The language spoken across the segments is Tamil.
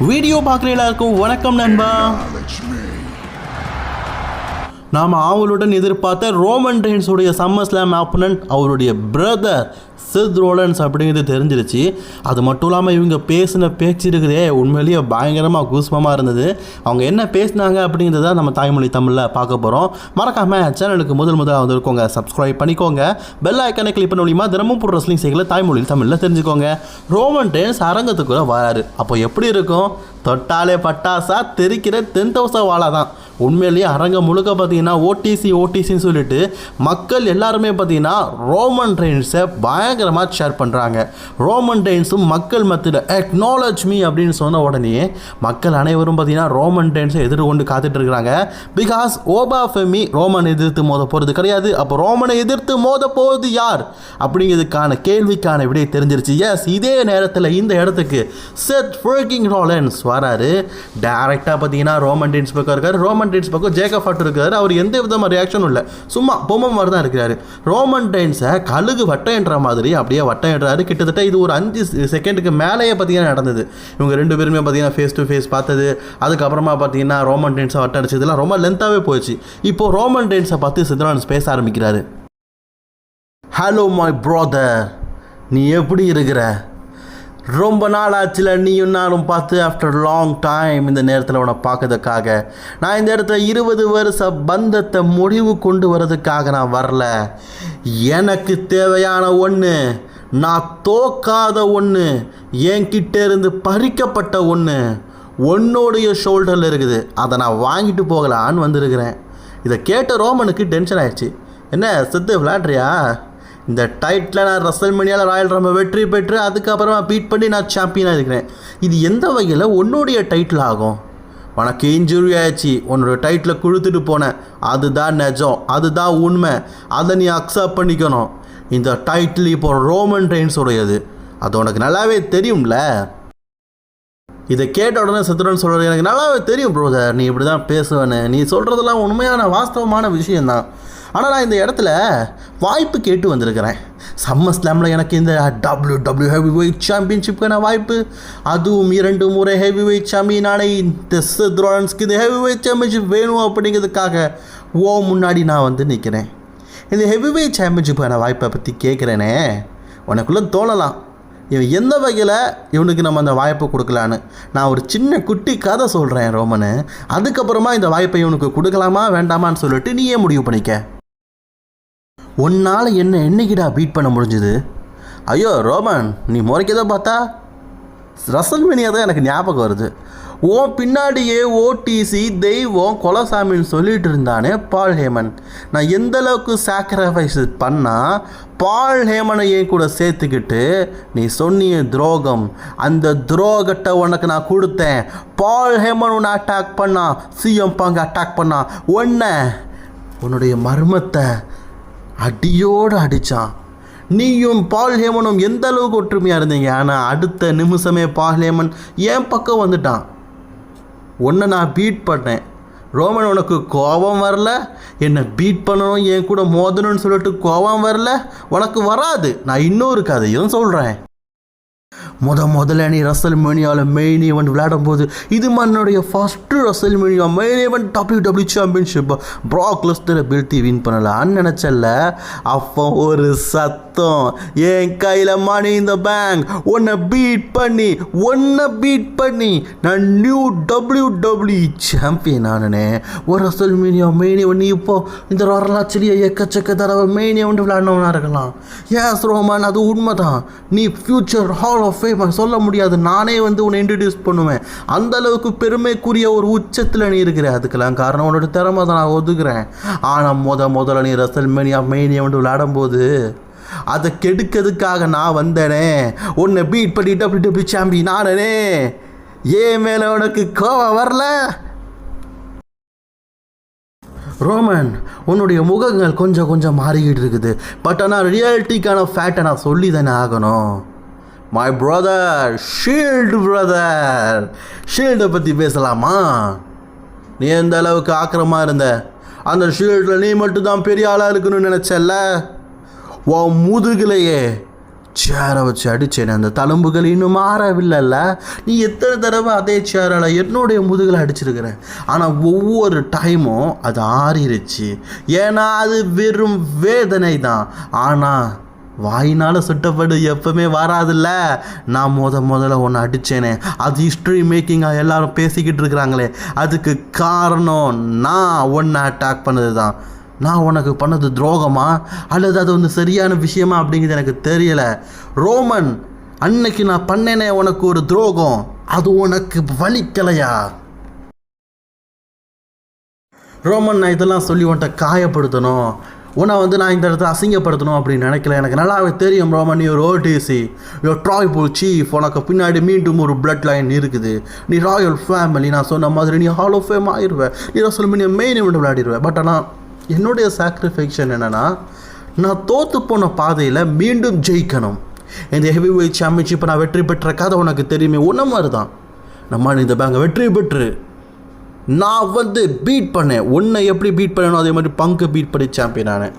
வீடியோ பார்க்குற எல்லாருக்கும் வணக்கம் நண்பா. நாம் ஆவலுடன் எதிர்பார்த்த ரோமன் ரெயின்ஸுடைய சம்மர் ஸ்லாம் ஆப்பனன்ட் அவருடைய பிரதர் செத் ரோலன்ஸ் அப்படிங்கிறது தெரிஞ்சிருச்சு. அது மட்டும் இல்லாமல் இவங்க பேசின பேச்சு இருக்குதே உண்மையிலேயே பயங்கரமாக கூஸ்மமாக இருந்தது. அவங்க என்ன பேசினாங்க அப்படிங்கிறத நம்ம தாய்மொழி தமிழில் பார்க்க போகிறோம். மறக்காமல் சேனலுக்கு முதலாக வந்துருக்கோங்க, சப்ஸ்கிரைப் பண்ணிக்கோங்க, பெல் ஐக்கானை கிளிக் பண்ண மூலியமாக தினமும் போடுற ரெஸ்லிங் செய்களை தாய்மொழி தமிழில் தெரிஞ்சுக்கோங்க. ரோமன் ரெயின்ஸ் அரங்கத்துக்குள்ளே வராரு. அப்போ எப்படி இருக்கும்? தொட்டாலே பட்டாசா தெரிக்கிற 10,000 வாழை தான். உண்மையிலேயே அரங்கம் முழுக்க பார்த்தீங்கன்னா ஓடிசின்னு சொல்லிட்டு மக்கள் எல்லாருமே பார்த்தீங்கன்னா ரோமன் ரெயின்ஸை பயங்கரமாக ஷேர் பண்ணுறாங்க. ரோமன் ரெயின்ஸும் மக்கள் மத்தியில் அக்னாலஜ் மீ அப்படின்னு சொன்ன உடனே மக்கள் அனைவரும் பார்த்தீங்கன்னா ரோமன் ரெயின்ஸை எதிர்கொண்டு காத்துட்டு இருக்கிறாங்க. பிகாஸ் ஓபாஃபெமி ரோமன் எதிர்த்து மோத போகிறது கிடையாது. அப்போ ரோமனை எதிர்த்து மோத போகிறது யார் அப்படிங்கிறதுக்கான கேள்விக்கான விடை தெரிஞ்சிருச்சு. எஸ், இதே நேரத்தில் இந்த இடத்துக்கு செத் ஃப்ரீக்கிங் ரோலன்ஸ் வராரு. டைரெக்டாக பார்த்தீங்கன்னா ரோமன் ரெயின்ஸ் பக்கம் இருக்காரு. ரோமன் ரெயின்ஸ் பக்கம் ஜேக்கப் ஹார்ட் இருக்காரு. அவர் எந்த விதமான ரியாக்ஷனும் இல்லை, சும்மா பொம்மை மாதிரி தான் இருக்கிறாரு. ரோமன் ரெயின்ஸை கழுகு வட்டம் என்ற மாதிரி அப்படியே வட்டம் என்றாரு. கிட்டத்தட்ட இது ஒரு 5 செகண்டுக்கு மேலேயே பார்த்தீங்கன்னா நடந்தது. இவங்க 2 பேருமே பார்த்தீங்கன்னா ஃபேஸ் டு ஃபேஸ் பார்த்தது. அதுக்கப்புறமா பார்த்தீங்கன்னா ரோமன் ரெயின்ஸை வட்டம் அடிச்சு இதெல்லாம் ரொம்ப லென்த்தாகவே போயிடுச்சு. இப்போ ரோமன் ரெயின்ஸை பார்த்து செத் ரோலன்ஸ் பேச ஆரம்பிக்கிறாரு. ஹலோ மை பிரதர், நீ எப்படி இருக்கிற? ரொம்ப நாள் ஆச்சுல நீயும் நானும் பார்த்து. ஆஃப்டர் லாங் டைம் இந்த நேரத்தில் உன்னை பார்க்கறதுக்காக நான் இந்த இடத்துல 20 வருஷ பந்தத்தை முடிவு கொண்டு வரதுக்காக நான் வரல. எனக்கு தேவையான ஒன்று, நான் தோக்காத ஒன்று, என்கிட்ட இருந்து பறிக்கப்பட்ட ஒன்று உன்னோடைய ஷோல்டரில் இருக்குது. அதை நான் வாங்கிட்டு போகலான்னு வந்திருக்கிறேன். இதை கேட்ட ரோமனுக்கு டென்ஷன் ஆயிடுச்சு. என்ன செத்து விளையாடுறியா? இந்த டைட்டில் நான் ரசல்மேனியாவில் ராயல் ரம்பிள் வெற்றி பெற்று அதுக்கப்புறமா பீட் பண்ணி நான் சாம்பியனாக இருக்கிறேன். இது எந்த வகையில் உன்னுடைய டைட்டில் ஆகும்? உனக்கு இன்ஜுரி ஆயிடுச்சு, உன்னோட டைட்டில் கொடுத்துட்டு போனேன். அதுதான் நிஜம், அதுதான் உண்மை. அதை நீ அக்செப்ட் பண்ணிக்கணும். இந்த டைட்டில் இப்போ ரோமன் ரெயின்ஸோடையது. அது உனக்கு நல்லாவே தெரியும்ல. இதை கேட்ட உடனே செத்துறன்னு சொல்கிறது எனக்கு நல்லாவே தெரியும் பிரதர், நீ இப்படி தான் பேசுவேன்னு. நீ சொல்கிறதெல்லாம் உண்மையான வாஸ்தவமான விஷயந்தான். ஆனால் நான் இந்த இடத்துல வாய்ப்பு கேட்டு வந்திருக்கிறேன். சம்மர் ஸ்லாமில் எனக்கு இந்த WWE ஹெவி வெயிட் சாம்பியன்ஷிப்புக்கான வாய்ப்பு, அதுவும் 2 முறை ஹெவி வெயிட் சாம்பியனான இந்த செத் ரோலன்ஸ்க்கு இந்த ஹெவி வெயிட் சாம்பியன்ஷிப் வேணும் அப்படிங்கிறதுக்காக முன்னாடி நான் வந்து நிற்கிறேன். இந்த ஹெவி வெயிட் சாம்பியன்ஷிப்புக்கான வாய்ப்பை பற்றி கேட்குறேனே, உனக்குள்ளே தோணலாம் இவன் எந்த வகையில் இவனுக்கு நம்ம அந்த வாய்ப்பை கொடுக்கலான்னு. நான் ஒரு சின்ன குட்டி கதை சொல்கிறேன் ரோமனு, அதுக்கப்புறமா இந்த வாய்ப்பை இவனுக்கு கொடுக்கலாமா வேண்டாமான்னு சொல்லிட்டு நீயே முடிவு பண்ணிக்க. உன்னால் என்ன என்னைக்கிடா பீட் பண்ண முடிஞ்சுது? ஐயோ ரோமன், நீ முறைக்கதை பார்த்தா ரசல்மேனியா தான் எனக்கு ஞாபகம் வருது. பின்னாடியே ஓடிசி தெய்வம் கொலசாமின்னு சொல்லிட்டு இருந்தானே பால் ஹேமன். நான் எந்த அளவுக்கு சாக்ரிஃபைஸ் பண்ணால் பால் ஹேமனை ஏன் கூட சேர்த்துக்கிட்டு நீ சொன்னிய துரோகம், அந்த துரோகத்தை உனக்கு நான் கொடுத்தேன். பால் ஹேமன் உன்னை அட்டாக் பண்ணா, சிஎம் பங்கு அட்டாக் பண்ணா, உன்னுடைய மர்மத்தை அடியோடு அடித்தான். நீயும் பால் ஹேமனும் எந்த அளவுக்கு ஒற்றுமையாக இருந்தீங்க. ஆனால் அடுத்த நிமிஷமே பால் ஹேமன் என் பக்கம் வந்துட்டான். உன்னை நான் பீட் பண்ணேன். ரோமன், உனக்கு கோபம் வரல? என்னை பீட் பண்ணணும், என் கூட மோதணும்னு சொல்லிட்டு கோபம் வரல? உனக்கு வராது. நான் இன்னொரு கதையும் சொல்கிறேன். முதல்ல நீ ரசல்மேனியாவில் மெயின் ஈவெண்ட் விளையாடும் போது இது மன்னோடைய first WrestleMania main event WWE championship Brock லெஸ்னரை வீழ்த்தி வின் பண்ணலான்னு நினச்சல. அப்போ ஒரு சத்தம் என் கையில் மணி இந்த பேங்க் உன்னை பீட் பண்ணி நான் நியூ WWE சாம்பியன் ஆனனே. ஒரு ரசல்மேனியா மெயின் ஈவெண்ட். நீ இப்போ இந்த வரலாற்றிலேயே எக்கச்சக்க தடவை மெயின் ஈவெண்ட் விளையாடணும்னா இருக்கலாம். எஸ் ரோமன், அது உண்மைதான். நீ ஃபியூச்சர் ஹால் ஆஃப் ஃபேம் சொல்ல முடியாது, நானே வந்து உன்னை இன்ட்ரடியூஸ் பண்ணுவேன். அந்த அளவுக்கு பெருமைக்குரிய ஒரு உச்சத்தில் நீ இருக்கிற. அதுக்கெல்லாம் காரணம் உன்னோட திறமை தான், நான் ஒதுக்குறேன். ஆனால் முதல்ல நீ ரசல்மேனியா மெயின் ஈவெண்ட் விளையாடும் போது அதை கெடுக்கிறதுக்காக நான் வந்தேனே. உன்னை பீட் பண்ணி WWE சாம்பியன் ஆனனே. ஏன் மேலே உனக்கு கோவம் வரல? ரோமன், உன்னுடைய முகங்கள் கொஞ்சம் மாறிக்கிட்டு இருக்குது. பட் ஆனால் ரியாலிட்டிக்கான ஃபேக்டை நான் சொல்லி தானே ஆகணும். மை பிரதர் ஷீல்டை பற்றி பேசலாமா? நீ எந்த அளவுக்கு ஆக்கிரமாக இருந்த? அந்த ஷீல்டில் நீ மட்டும்தான் பெரிய ஆளாக இருக்கணும்னு நினச்சல்ல. முதுகிலேயே சேரை வச்சு அடித்தேன். அந்த தழும்புகள் இன்னும் மாறவில்லைல்ல. நீ எத்தனை தடவை அதே சேரால் என்னுடைய முதுகில் அடிச்சிருக்கிற. ஆனால் ஒவ்வொரு டைமும் அது ஆறிடுச்சு. ஏன்னா அது வெறும் வேதனை தான். ஆனால் வாயினால் சுட்டப்படு எப்பவுமே வராதில்ல. நான் முதல்ல ஒன்று அடித்தேனே, அது ஹிஸ்ட்ரி மேக்கிங்காக எல்லாரும் பேசிக்கிட்டு இருக்கிறாங்களே, அதுக்கு காரணம் நான் ஒன்று அட்டாக் பண்ணது தான். நான் உனக்கு பண்ணது துரோகமா அல்லது அது வந்து சரியான விஷயமா அப்படிங்கிறது எனக்கு தெரியலை. ரோமன், அன்னைக்கு நான் பண்ணேனே உனக்கு ஒரு துரோகம், அது உனக்கு வலிக்கலையா? ரோமன், நான் இதெல்லாம் சொல்லி உன்கிட்ட காயப்படுத்தணும், உன்னை வந்து நான் இந்த இடத்துல அசிங்கப்படுத்தணும் அப்படின்னு நினைக்கல. எனக்கு நல்லாவே தெரியும் ரோமன், நீ ஒரு ஓடிசி, ட்ரைபல் சீஃப், உனக்கு பின்னாடி மீண்டும் ஒரு பிளட் லைன் இருக்குது, நீ ராயல் ஃபேமிலி. நான் சொன்ன மாதிரி நீ ஹால் ஆஃப் ஃபேம் ஆயிடுவேன், நீ ரசல்மேனியா மெயின் இவெண்ட் விளையாடிடுவேன். பட் ஆனால் என்னுடைய சாக்ரிஃபைக்ஷன் என்னென்னா, நான் தோற்று போன பாதையில் மீண்டும் ஜெயிக்கணும். இந்த ஹெவி வெயிட் சாம்பியன்ஷிப்பை நான் வெற்றி பெற்ற கதை உனக்கு தெரியுமே, ஒன்றை மாதிரி தான். நம்ம இந்த பேங்கை வெற்றி பெற்று நான் வந்து பீட் பண்ணேன். உன்னை எப்படி பீட் பண்ணணும் அதே மாதிரி பங்கு பீட் பண்ணி சாம்பியன் ஆனேன்.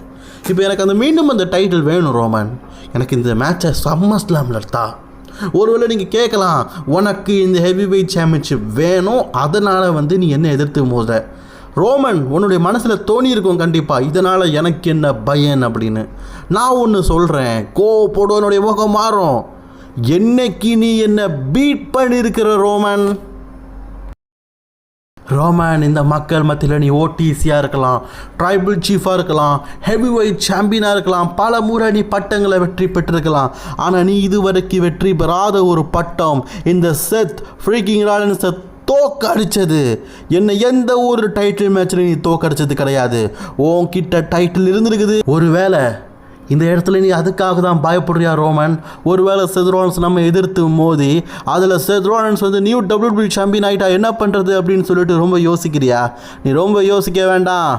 இப்போ எனக்கு அந்த மீண்டும் அந்த டைட்டில் வேணும் ரோமன். எனக்கு இந்த மேட்சை சம்மர்ஸ்லாமில் தான். ஒருவேளை நீங்கள் கேட்கலாம், உனக்கு இந்த ஹெவி வெயிட் சாம்பியன்ஷிப் வேணும், அதனால் வந்து நீ என்ன எதிர்த்து மோத. ரோமன், உன்னுடைய மனசில் தோணி இருக்கும் கண்டிப்பாக, இதனால் எனக்கு என்ன பயன் அப்படின்னு. நான் ஒன்று சொல்கிறேன், கோவப்படுவனுடைய முகம் மாறும் என்னைக்கு நீ என்ன பீட் பண்ணியிருக்கிற ரோமன். ரோமன், இந்த மக்கள் மத்தியில் நீ ஓடிசியாக இருக்கலாம், ட்ரைபல் சீஃபாக இருக்கலாம், ஹெவி வெயிட் சாம்பியனாக இருக்கலாம், பல முறை நீ பட்டங்களை வெற்றி பெற்றிருக்கலாம். ஆனால் நீ இதுவரைக்கும் வெற்றி பெறாத ஒரு பட்டம் இந்த செத் ஃப்ரீக்கிங் ராலின்ஸை தோக்கடிச்சது. என்னை எந்த ஒரு டைட்டில் மேட்ச்சில் நீ தோக்கடிச்சது கிடையாது. உன்கிட்ட டைட்டில் இருந்திருக்குது. ஒருவேளை இந்த இடத்துல நீ அதுக்காக தான் பயப்படுறியா ரோமன்? ஒருவேளை செத் ரோலன்ஸ் நம்ம எதிர்த்து மோதி அதில் செத் ரோலன்ஸ் வந்து நியூ WWE சாம்பியன் ஆகிட்டா என்ன பண்ணுறது அப்படின்னு சொல்லிட்டு ரொம்ப யோசிக்கிறியா? நீ ரொம்ப யோசிக்க வேண்டாம்.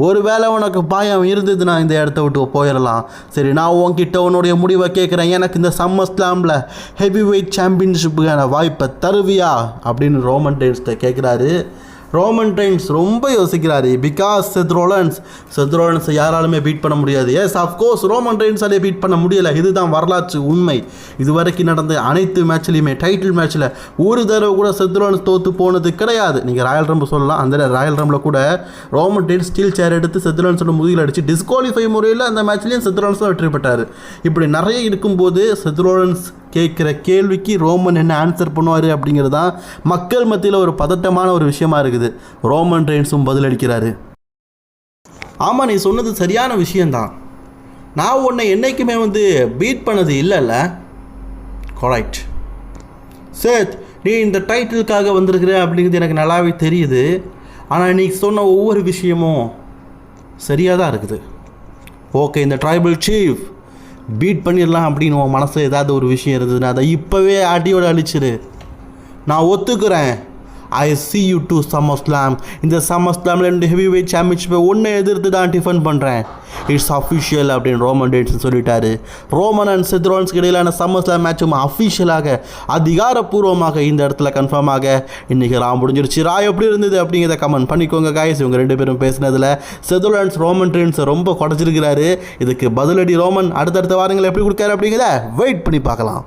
ஒருவேளை உனக்கு பயம் இருந்ததுன்னா இந்த இடத்த விட்டு போயிடலாம். சரி, நான் உன்கிட்ட உன்னுடைய முடிவை கேட்குறேன். எனக்கு இந்த சம்மர்ஸ்லாமில் ஹெவி வெயிட் சாம்பியன்ஷிப்புக்கான வாய்ப்பை தருவியா அப்படின்னு ரோமன் ரெயின்ஸ்கிட்ட கேட்குறாரு. ரோமன் ரெயின்ஸ் ரொம்ப யோசிக்கிறாரு. பிகாஸ் செத் ரோலன்ஸை யாராலுமே பீட் பண்ண முடியாது. எஸ், அஃப்கோர்ஸ் ரோமன் ரெயின்ஸாலே பீட் பண்ண முடியலை. இதுதான் வரலாற்று உண்மை. இது வரைக்கும் நடந்த அனைத்து மேட்ச்லையுமே டைட்டில் மேட்ச்சில் ஒரு தடவை கூட செத் ரோலன்ஸ் தோற்று போனது கிடையாது. நீங்கள் ராயல் ரம்பிள் சொல்லலாம். அந்த ராயல் ரம்பில் கூட ரோமன் ரெயின்ஸ் ஸ்டீல் சேர் எடுத்து செத் ரோலன்ஸோட முதுகில் அடித்து டிஸ்குவாலிஃபை முறையில் அந்த மேட்ச்லேயும் செத் ரோலன்ஸ் தான் வெற்றி பெற்றார். இப்படி நிறைய இருக்கும்போது செத் ரோலன்ஸ் கேட்குற கேள்விக்கு ரோமன் என்ன ஆன்சர் பண்ணுவார் அப்படிங்கிறது தான் மக்கள் மத்தியில் ஒரு பதட்டமான ஒரு விஷயமா இருக்குது. ரோமன் ரெயின்ஸும் பதிலளிக்கிறாரு. ஆமாம், நீ சொன்னது சரியான விஷயந்தான். நான் உன்னை என்றைக்குமே வந்து பீட் பண்ணது இல்லைல்ல. கரெக்ட் சேத், நீ இந்த டைட்டிலுக்காக வந்திருக்கிற அப்படிங்கிறது எனக்கு நல்லாவே தெரியுது. ஆனால் நீ சொன்ன ஒவ்வொரு விஷயமும் சரியாக தான் இருக்குது. ஓகே, இந்த ட்ரைபல் சீஃப் பீட் பண்ணிடலாம் அப்படின்னு உன் மனசில் ஏதாவது ஒரு விஷயம் இருந்ததுன்னா அதை இப்போவே அடியோடு அழிச்சிரு. நான் ஒத்துக்கிறேன். ஐ சி யூ டு சம்மர்ஸ்லாம். இந்த சம்மர்ஸ்லாமில் 2 ஹெவி வெயிட் சாம்பியன்ஷிப்பை ஒன்று எதிர்த்து தான் டிஃபெண்ட் பண்ணுறேன். இட்ஸ் அஃபிஷியல் அப்படின்னு ரோமன் ரெயின்ஸ் சொல்லிட்டாரு. ரோமன் அண்ட் செத் ரோலன்ஸ்க்கு இடையிலான சம்மர்ஸ்லாம் மேட்சும் அஃபிஷியலாக அதிகாரப்பூர்வமாக இந்த இடத்துல கன்ஃபார்ம் ஆக இன்றைக்கி முடிஞ்சிருச்சு. எப்படி இருந்தது அப்படிங்கிறத கமெண்ட் பண்ணிக்கோங்க காய்ஸ். இவங்க 2 பேரும் பேசினதில் செத் ரோலன்ஸ் ரோமன் ரெயின்ஸை ரொம்ப குறைச்சிருக்கிறாரு. இதுக்கு பதிலடி ரோமன் அடுத்தடுத்த வாரங்கள் எப்படி கொடுக்காரு அப்படிங்கிறத வெயிட் பண்ணி பார்க்கலாம்.